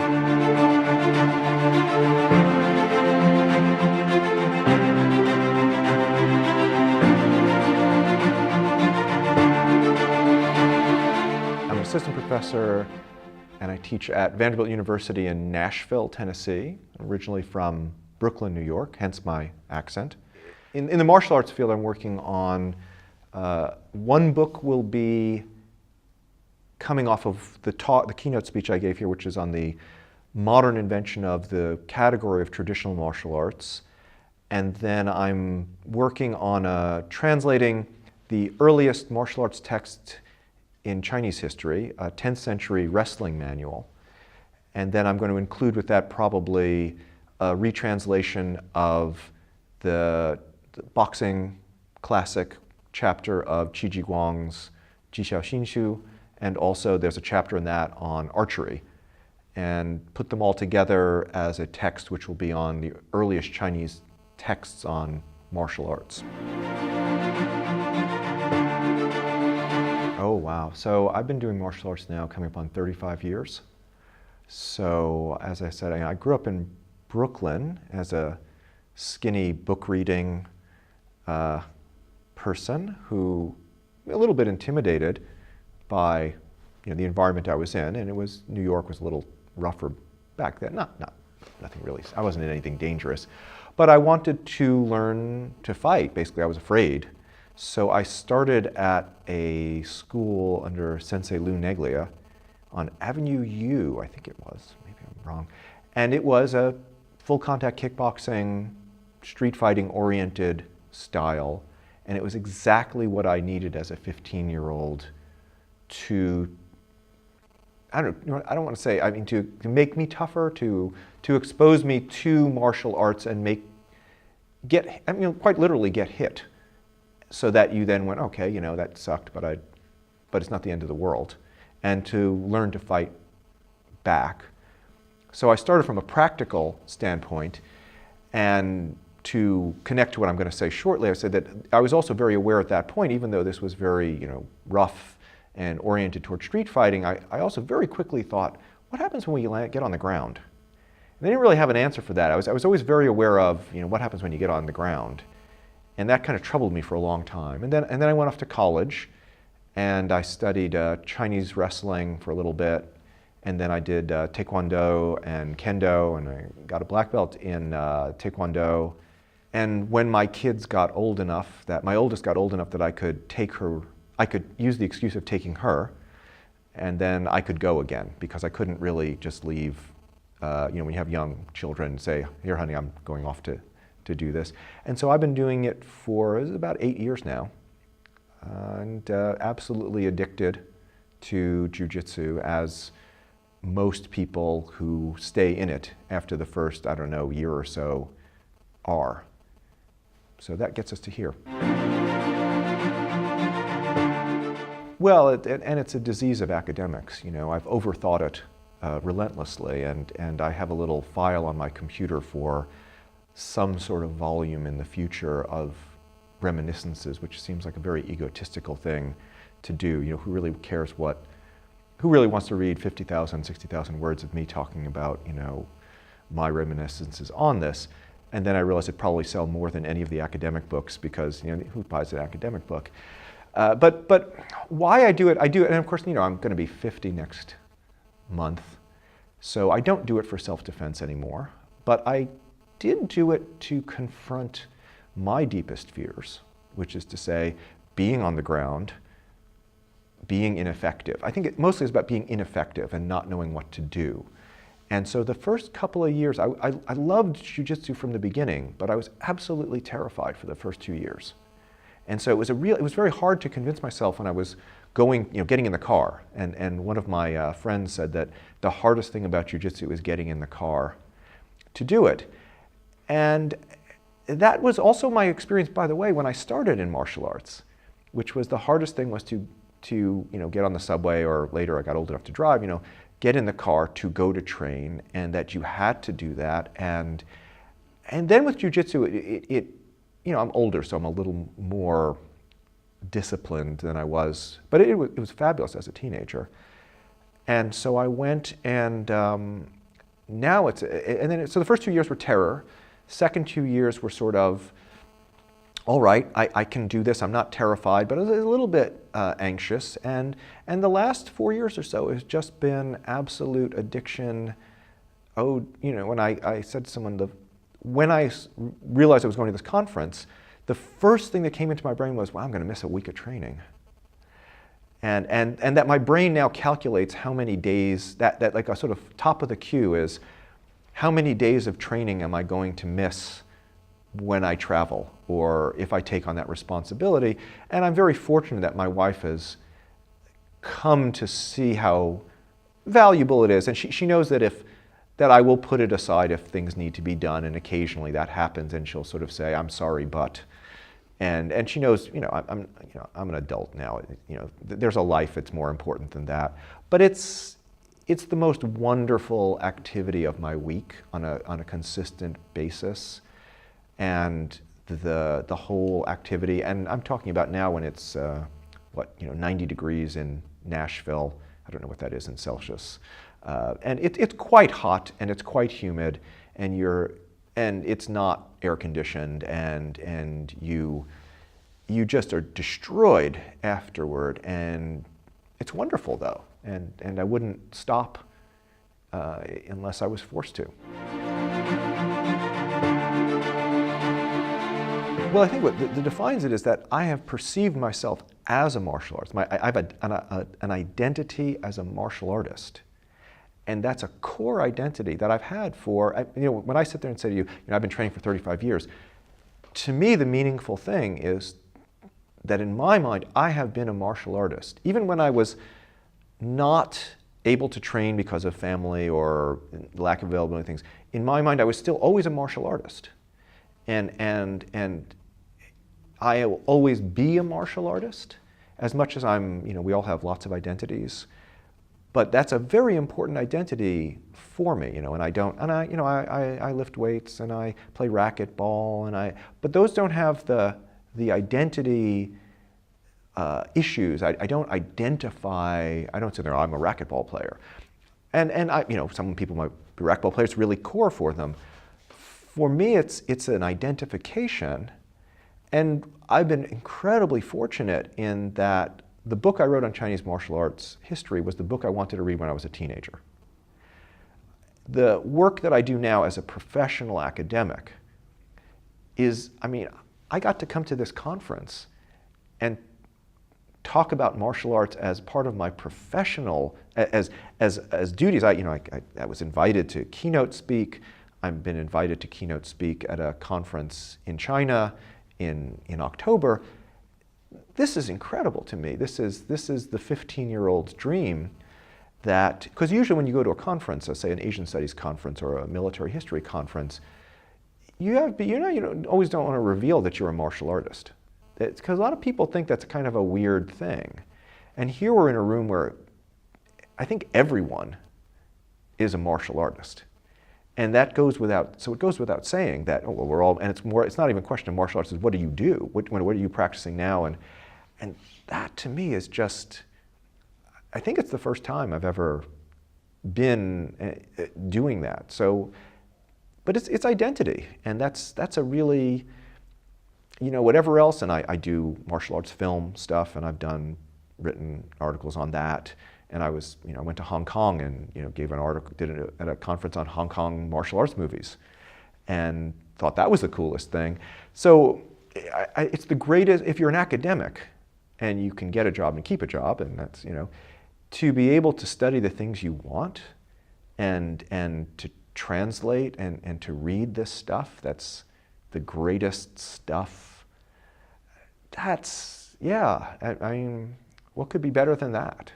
I'm an assistant professor and I teach at Vanderbilt University in Nashville, Tennessee, originally from Brooklyn, New York, hence my accent. In the martial arts field, I'm working on, one book will be coming off of the keynote speech I gave here, which is on the modern invention of the category of traditional martial arts. And then I'm working on translating the earliest martial arts text in Chinese history, a 10th century wrestling manual. And then I'm going to include with that probably a retranslation of the boxing classic chapter of Qi Ji Guang's Jixiao Xinshu, and also there's a chapter in that on archery, and put them all together as a text which will be on the earliest Chinese texts on martial arts. Oh wow, so I've been doing martial arts now coming up on 35 years. So as I said, I grew up in Brooklyn as a skinny book reading person who a little bit intimidated by the environment I was in, and New York was a little rougher back then. Nothing really, I wasn't in anything dangerous, but I wanted to learn to fight. Basically, I was afraid. So I started at a school under Sensei Lou Neglia on Avenue U, I think it was, maybe I'm wrong. And it was a full contact kickboxing, street fighting oriented style. And it was exactly what I needed as a 15-year-old to, I don't want to say, I mean, to make me tougher, to expose me to martial arts and quite literally get hit. So that you then went, okay, that sucked, but it's not the end of the world. And to learn to fight back. So I started from a practical standpoint, and to connect to what I'm going to say shortly, I said that I was also very aware at that point, even though this was very rough and oriented toward street fighting, I also very quickly thought, what happens when you get on the ground? And I didn't really have an answer for that. I was always very aware of what happens when you get on the ground. And that kind of troubled me for a long time. And then I went off to college, and I studied Chinese wrestling for a little bit. And then I did Taekwondo and Kendo, and I got a black belt in Taekwondo. And when my kids got old enough, my oldest got old enough that I could use the excuse of taking her, and then I could go again, because I couldn't really just leave, when you have young children, say, here honey, I'm going off to do this. And so I've been doing it for about 8 years now, and absolutely addicted to Jiu-Jitsu, as most people who stay in it after the first, year or so are. So that gets us to here. Well, and it's a disease of academics. I've overthought it relentlessly, and I have a little file on my computer for some sort of volume in the future of reminiscences, which seems like a very egotistical thing to do. Who really cares who really wants to read 50,000, 60,000 words of me talking about, my reminiscences on this? And then I realized it'd probably sell more than any of the academic books, because, who buys an academic book? But why I do it, and of course, I'm going to be 50 next month, so I don't do it for self-defense anymore, but I did do it to confront my deepest fears, which is to say, being on the ground, being ineffective. I think it mostly is about being ineffective and not knowing what to do. And so the first couple of years, I loved Jiu-Jitsu from the beginning, but I was absolutely terrified for the first 2 years. And so it was very hard to convince myself when I was getting in the car. And one of my friends said that the hardest thing about Jiu-Jitsu is getting in the car to do it. And that was also my experience, by the way, when I started in martial arts, which was the hardest thing was to get on the subway, or later I got old enough to drive, get in the car to go to train, and that you had to do that. And then with Jiu-Jitsu, I'm older, so I'm a little more disciplined than I was, but it was fabulous as a teenager. And so I went and now it's, and then, so the first 2 years were terror. Second 2 years were sort of, all right, I can do this. I'm not terrified, but a little bit anxious. And the last 4 years or so has just been absolute addiction. Oh, you know, when I said to someone, when I realized I was going to this conference, the first thing that came into my brain was, wow, I'm going to miss a week of training. And that my brain now calculates how many days, that like a sort of top of the queue is, how many days of training am I going to miss when I travel or if I take on that responsibility. And I'm very fortunate that my wife has come to see how valuable it is. And she knows that that I will put it aside if things need to be done, and occasionally that happens, and she'll sort of say, I'm sorry, but. And she knows, you know, I'm an adult now. You know, there's a life that's more important than that. But it's the most wonderful activity of my week on a consistent basis. And the whole activity, and I'm talking about now when it's 90 degrees in Nashville. I don't know what that is in Celsius, and it's quite hot and it's quite humid, and it's not air conditioned, and you just are destroyed afterward, and it's wonderful though, and I wouldn't stop unless I was forced to. Well, I think what defines it is that I have perceived myself as a martial artist. I have an identity as a martial artist. And that's a core identity that I've had for, you know, when I sit there and say to you, I've been training for 35 years, to me the meaningful thing is that in my mind, I have been a martial artist. Even when I was not able to train because of family or lack of availability of things, in my mind, I was still always a martial artist. And I will always be a martial artist, as much as we all have lots of identities. But that's a very important identity for me, and I lift weights and I play racquetball but those don't have the identity issues. I don't identify, I don't say I'm a racquetball player. And some people might be racquetball players, it's really core for them. For me, it's an identification, and I've been incredibly fortunate in that the book I wrote on Chinese martial arts history was the book I wanted to read when I was a teenager. The work that I do now as a professional academic is, I got to come to this conference and talk about martial arts as part of my professional, as duties. I was invited to keynote speak. I've been invited to keynote speak at a conference in China in October. This is incredible to me. This is the 15-year-old's dream that, because usually when you go to a conference, say an Asian studies conference or a military history conference, you always don't want to reveal that you're a martial artist. Because a lot of people think that's kind of a weird thing. And here we're in a room where I think everyone is a martial artist. And that goes without, so it goes without saying that, we're all, and it's not even a question of martial arts, it's what do you do? What are you practicing now? And that to me is just, I think it's the first time I've ever been doing that. So, but it's identity, and that's a really, whatever else, and I do martial arts film stuff, and I've written articles on that. And I went to Hong Kong and gave an article, did it at a conference on Hong Kong martial arts movies, and thought that was the coolest thing. So it's the greatest, if you're an academic and you can get a job and keep a job, and that's, to be able to study the things you want and to translate and to read this stuff, that's the greatest stuff. That's, yeah, what could be better than that?